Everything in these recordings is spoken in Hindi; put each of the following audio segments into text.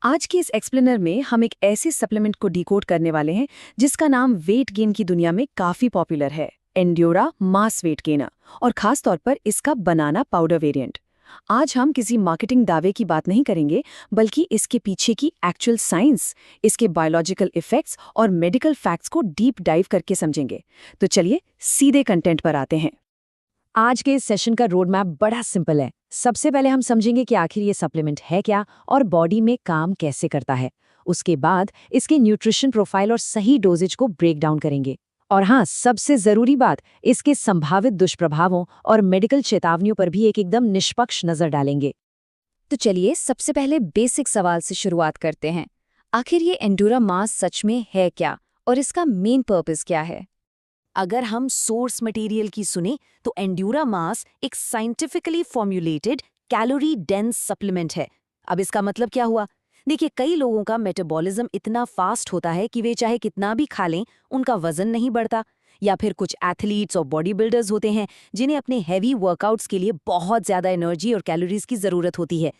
आज के इस एक्सप्लेनर में हम एक ऐसे सप्लीमेंट को डिकोड करने वाले हैं जिसका नाम वेट गेन की दुनिया में काफी पॉपुलर है, एंड्योरा मास वेट गेनर, और खास तौर पर इसका बनाना पाउडर वेरिएंट। आज हम किसी मार्केटिंग दावे की बात नहीं करेंगे, बल्कि इसके पीछे की एक्चुअल साइंस, इसके बायोलॉजिकल इफेक्ट्स और मेडिकल फैक्ट्स को डीप डाइव करके समझेंगे। तो चलिए सीधे कंटेंट पर आते हैं। आज के इस सेशन का रोड मैप बड़ा सिंपल है। सबसे पहले हम समझेंगे कि आखिर ये सप्लीमेंट है क्या और बॉडी में काम कैसे करता है। उसके बाद इसके न्यूट्रिशन प्रोफाइल और सही डोजेज को ब्रेक डाउन करेंगे। और हाँ, सबसे जरूरी बात, इसके संभावित दुष्प्रभावों और मेडिकल चेतावनियों पर भी एक एकदम निष्पक्ष नजर डालेंगे। तो चलिए सबसे पहले बेसिक सवाल से शुरुआत करते हैं। आखिर ये एंडोरा मास सच में है क्या और इसका मेन पर्पस क्या है? अगर हम सोर्स मटेरियल की सुने तो एंड्यूरा मास एक scientifically formulated calorie dense supplement है। अब इसका मतलब क्या हुआ? देखिए, कई लोगों का मेटाबॉलिज्म इतना फास्ट होता है कि वे चाहे कितना भी खा लें उनका वजन नहीं बढ़ता। या फिर कुछ एथलीट्स और बॉडी बिल्डर्स होते हैं जिन्हें अपने हैवी वर्कआउट्स के लिए बहुत ज्यादा एनर्जी और कैलोरीज की जरूरत होती है।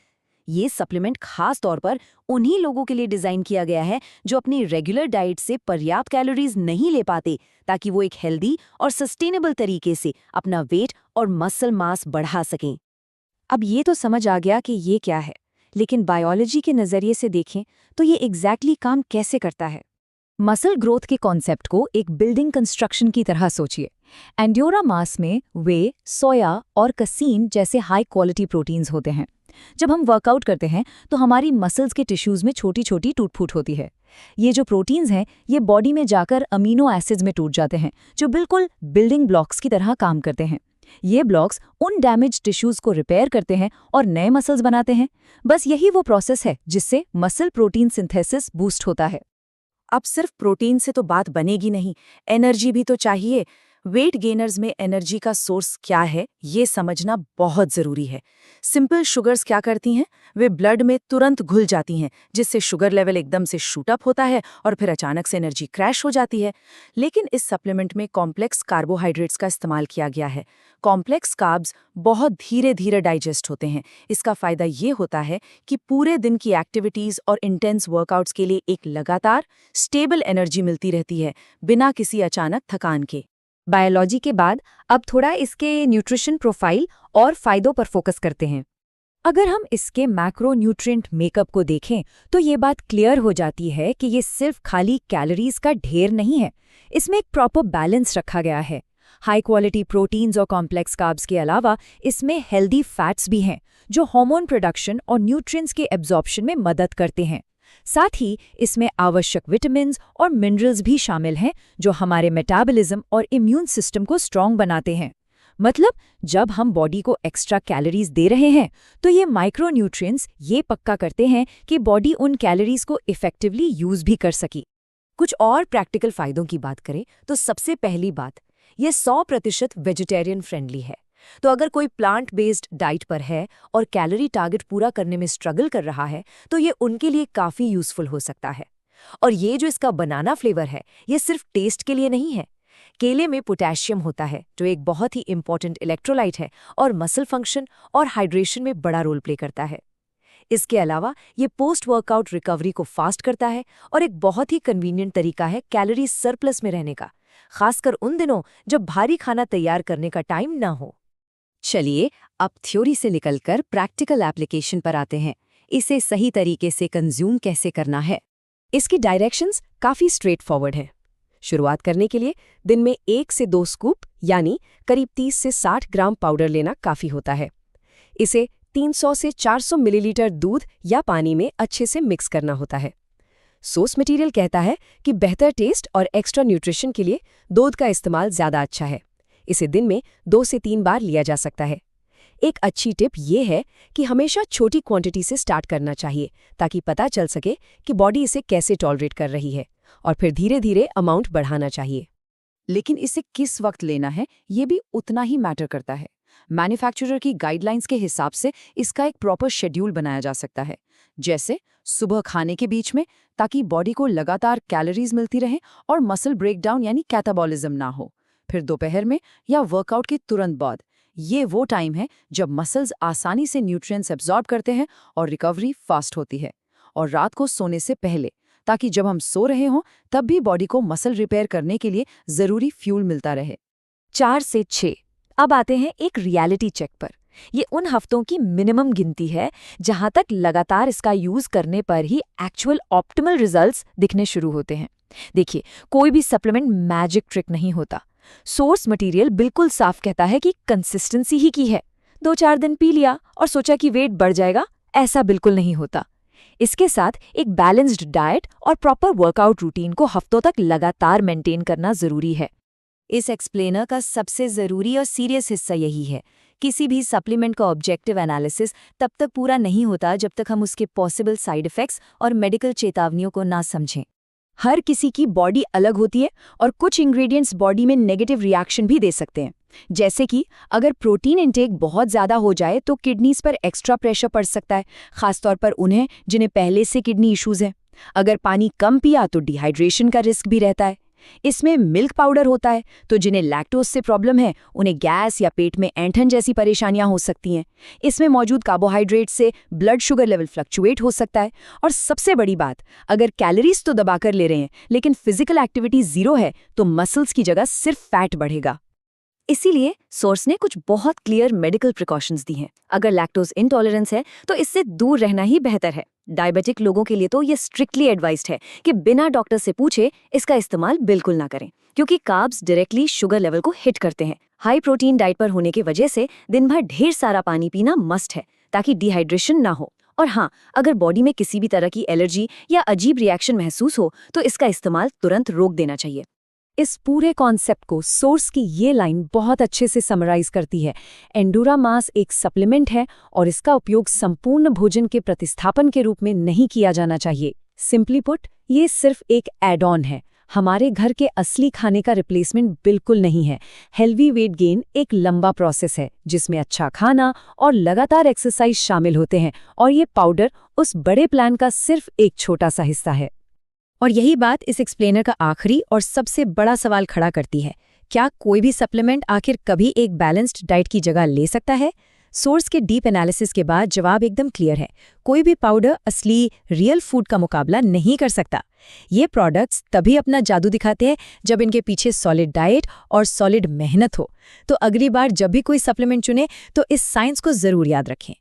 ये सप्लीमेंट खास तौर पर उन्हीं लोगों के लिए डिजाइन किया गया है जो अपनी रेगुलर डाइट से पर्याप्त कैलोरीज नहीं ले पाते, ताकि वो एक हेल्दी और सस्टेनेबल तरीके से अपना वेट और मसल मास बढ़ा सकें। अब ये तो समझ आ गया कि ये क्या है, लेकिन बायोलॉजी के नज़रिए से देखें तो ये एग्जैक्टली काम कैसे करता है। मसल ग्रोथ के कॉन्सेप्ट को एक बिल्डिंग कंस्ट्रक्शन की तरह सोचिए। एंड्योरा मास में वे, सोया और कसीन जैसे हाई क्वालिटी प्रोटीन्स होते हैं। जब हम वर्कआउट करते हैं तो हमारी मसल्स के टिश्यूज में छोटी छोटी टूट-फूट होती है। ये जो प्रोटीन्स हैं ये बॉडी में जाकर अमीनो एसिड्स में टूट जाते हैं, जो बिल्कुल बिल्डिंग ब्लॉक्स की तरह काम करते हैं। ये ब्लॉक्स उन डैमेज टिश्यूज को रिपेयर करते हैं और नए मसल्स बनाते हैं। बस यही वो प्रोसेस है जिससे मसल प्रोटीन सिंथेसिस बूस्ट होता है। अब सिर्फ प्रोटीन से तो बात बनेगी नहीं, एनर्जी भी तो चाहिए। वेट गेनर्स में एनर्जी का सोर्स क्या है ये समझना बहुत जरूरी है। सिंपल शुगर्स क्या करती हैं? वे ब्लड में तुरंत घुल जाती हैं, जिससे शुगर लेवल एकदम से शूट अप होता है और फिर अचानक से एनर्जी क्रैश हो जाती है। लेकिन इस सप्लीमेंट में कॉम्प्लेक्स कार्बोहाइड्रेट्स का इस्तेमाल किया गया है। कॉम्प्लेक्स कार्ब्स बहुत धीरे धीरे डाइजेस्ट होते हैं। इसका फायदा ये होता है कि पूरे दिन की एक्टिविटीज और इंटेंस वर्कआउट्स के लिए एक लगातार स्टेबल एनर्जी मिलती रहती है, बिना किसी अचानक थकान के। बायोलॉजी के बाद अब थोड़ा इसके न्यूट्रिशन प्रोफाइल और फायदों पर फोकस करते हैं। अगर हम इसके मैक्रो न्यूट्रिएंट मेकअप को देखें तो ये बात क्लियर हो जाती है कि ये सिर्फ खाली कैलोरीज का ढेर नहीं है। इसमें एक प्रॉपर बैलेंस रखा गया है। हाई क्वालिटी प्रोटीन्स और कॉम्प्लेक्स कार्ब्स के अलावा इसमें हेल्दी फैट्स भी हैं, जो हार्मोन प्रोडक्शन और न्यूट्रिएंट्स के एब्जॉर्प्शन में मदद करते हैं। साथ ही इसमें आवश्यक विटामिन्स और मिनरल्स भी शामिल हैं, जो हमारे मेटाबॉलिज्म और इम्यून सिस्टम को स्ट्रॉन्ग बनाते हैं। मतलब, जब हम बॉडी को एक्स्ट्रा कैलोरीज दे रहे हैं तो ये माइक्रोन्यूट्रिएंट्स ये पक्का करते हैं कि बॉडी उन कैलोरीज को इफेक्टिवली यूज भी कर सके। कुछ और प्रैक्टिकल फायदों की बात करें तो सबसे पहली बात, ये 100% वेजिटेरियन फ्रेंडली है। तो अगर कोई प्लांट बेस्ड डाइट पर है और कैलोरी टारगेट पूरा करने में स्ट्रगल कर रहा है तो ये उनके लिए काफ़ी यूजफुल हो सकता है। और ये जो इसका बनाना फ्लेवर है, ये सिर्फ टेस्ट के लिए नहीं है। केले में पोटेशियम होता है, जो एक बहुत ही इंपॉर्टेंट इलेक्ट्रोलाइट है और मसल फंक्शन और हाइड्रेशन में बड़ा रोल प्ले करता है। इसके अलावा ये पोस्ट वर्कआउट रिकवरी को फास्ट करता है और एक बहुत ही कन्वीनियंट तरीका है कैलोरी सरप्लस में रहने का, खासकर उन दिनों जब भारी खाना तैयार करने का टाइम ना हो। चलिए अब थ्योरी से निकलकर प्रैक्टिकल एप्लीकेशन पर आते हैं। इसे सही तरीके से कंज्यूम कैसे करना है। इसकी डायरेक्शंस काफ़ी स्ट्रेट फॉरवर्ड है। शुरुआत करने के लिए दिन में 1 से 2 स्कूप यानी करीब 30 से 60 ग्राम पाउडर लेना काफ़ी होता है। इसे 300 से 400 मिलीलीटर दूध या पानी में अच्छे से मिक्स करना होता है। सोर्स मटेरियल कहता है कि बेहतर टेस्ट और एक्स्ट्रा न्यूट्रिशन के लिए दूध का इस्तेमाल ज़्यादा अच्छा है। इसे दिन में 2 से 3 बार लिया जा सकता है। एक अच्छी टिप ये है कि हमेशा छोटी क्वांटिटी से स्टार्ट करना चाहिए, ताकि पता चल सके कि बॉडी इसे कैसे टॉलरेट कर रही है, और फिर धीरे धीरे अमाउंट बढ़ाना चाहिए। लेकिन इसे किस वक्त लेना है ये भी उतना ही मैटर करता है। मैन्युफैक्चरर की गाइडलाइंस के हिसाब से इसका एक प्रॉपर शेड्यूल बनाया जा सकता है, जैसे सुबह खाने के बीच में, ताकि बॉडी को लगातार कैलोरीज मिलती रहे और मसल ब्रेकडाउन यानी कैटाबॉलिज्म ना हो। फिर दोपहर में या वर्कआउट के तुरंत बाद। ये वो टाइम है जब मसल्स आसानी से न्यूट्रिएंट्स एब्जॉर्ब करते हैं और रिकवरी फास्ट होती है। और रात को सोने से पहले, ताकि जब हम सो रहे हों तब भी बॉडी को मसल रिपेयर करने के लिए ज़रूरी फ्यूल मिलता रहे। 4 से 6। अब आते हैं एक रियलिटी चेक पर। ये उन हफ्तों की मिनिमम गिनती है जहां तक लगातार इसका यूज करने पर ही एक्चुअल ऑप्टिमल रिजल्ट्स दिखने शुरू होते हैं। देखिए, कोई भी सप्लीमेंट मैजिक ट्रिक नहीं होता। सोर्स मटेरियल बिल्कुल साफ कहता है कि कंसिस्टेंसी ही की है। 2-4 दिन पी लिया और सोचा कि वेट बढ़ जाएगा, ऐसा बिल्कुल नहीं होता। इसके साथ एक बैलेंस्ड डाइट और प्रॉपर वर्कआउट रूटीन को हफ्तों तक लगातार मेंटेन करना जरूरी है। इस एक्सप्लेनर का सबसे ज़रूरी और सीरियस हिस्सा यही है। किसी भी सप्लीमेंट का ऑब्जेक्टिव एनालिसिस तब तक पूरा नहीं होता जब तक हम उसके पॉसिबल साइड इफ़ेक्ट्स और मेडिकल चेतावनियों को ना समझें। हर किसी की बॉडी अलग होती है और कुछ इंग्रेडिएंट्स बॉडी में नेगेटिव रिएक्शन भी दे सकते हैं। जैसे कि अगर प्रोटीन इंटेक बहुत ज़्यादा हो जाए तो किडनीज पर एक्स्ट्रा प्रेशर पड़ सकता है, खासतौर पर उन्हें जिन्हें पहले से किडनी इश्यूज हैं। अगर पानी कम पिया तो डिहाइड्रेशन का रिस्क भी रहता है। इसमें मिल्क पाउडर होता है तो जिन्हें लैक्टोज से प्रॉब्लम है उन्हें गैस या पेट में ऐंठन जैसी परेशानियां हो सकती हैं। इसमें मौजूद कार्बोहाइड्रेट से ब्लड शुगर लेवल फ्लक्चुएट हो सकता है। और सबसे बड़ी बात, अगर कैलोरीज तो दबाकर ले रहे हैं लेकिन फिजिकल एक्टिविटी जीरो है तो मसल्स की जगह सिर्फ फैट बढ़ेगा। इसीलिए सोर्स ने कुछ बहुत क्लियर मेडिकल प्रिकॉशंस दी हैं। अगर लैक्टोज इंटॉलरेंस है तो इससे दूर रहना ही बेहतर है। डायबिटिक लोगों के लिए तो ये स्ट्रिक्टली एडवाइज्ड है कि बिना डॉक्टर से पूछे इसका इस्तेमाल बिल्कुल ना करें, क्योंकि कार्ब्स डायरेक्टली शुगर लेवल को हिट करते हैं। हाई प्रोटीन डाइट पर होने की वजह से दिन भर ढेर सारा पानी पीना मस्ट है ताकि डिहाइड्रेशन ना हो। और हाँ, अगर बॉडी में किसी भी तरह की एलर्जी या अजीब रिएक्शन महसूस हो तो इसका इस्तेमाल तुरंत रोक देना चाहिए। इस पूरे कॉन्सेप्ट को सोर्स की ये लाइन बहुत अच्छे से समराइज करती है। एंडूरा मास एक सप्लीमेंट है और इसका उपयोग संपूर्ण भोजन के प्रतिस्थापन के रूप में नहीं किया जाना चाहिए। सिंपली पुट, ये सिर्फ एक एड ऑन है, हमारे घर के असली खाने का रिप्लेसमेंट बिल्कुल नहीं है। हेल्दी वेट गेन एक लंबा प्रोसेस है जिसमें अच्छा खाना और लगातार एक्सरसाइज शामिल होते हैं, और ये पाउडर उस बड़े प्लान का सिर्फ एक छोटा सा हिस्सा है। और यही बात इस एक्सप्लेनर का आखिरी और सबसे बड़ा सवाल खड़ा करती है, क्या कोई भी सप्लीमेंट आखिर कभी एक बैलेंस्ड डाइट की जगह ले सकता है? सोर्स के डीप एनालिसिस के बाद जवाब एकदम क्लियर है। कोई भी पाउडर असली रियल फूड का मुकाबला नहीं कर सकता। ये प्रोडक्ट्स तभी अपना जादू दिखाते हैं जब इनके पीछे सॉलिड डाइट और सॉलिड मेहनत हो। तो अगली बार जब भी कोई सप्लीमेंट चुने तो इस साइंस को जरूर याद रखें।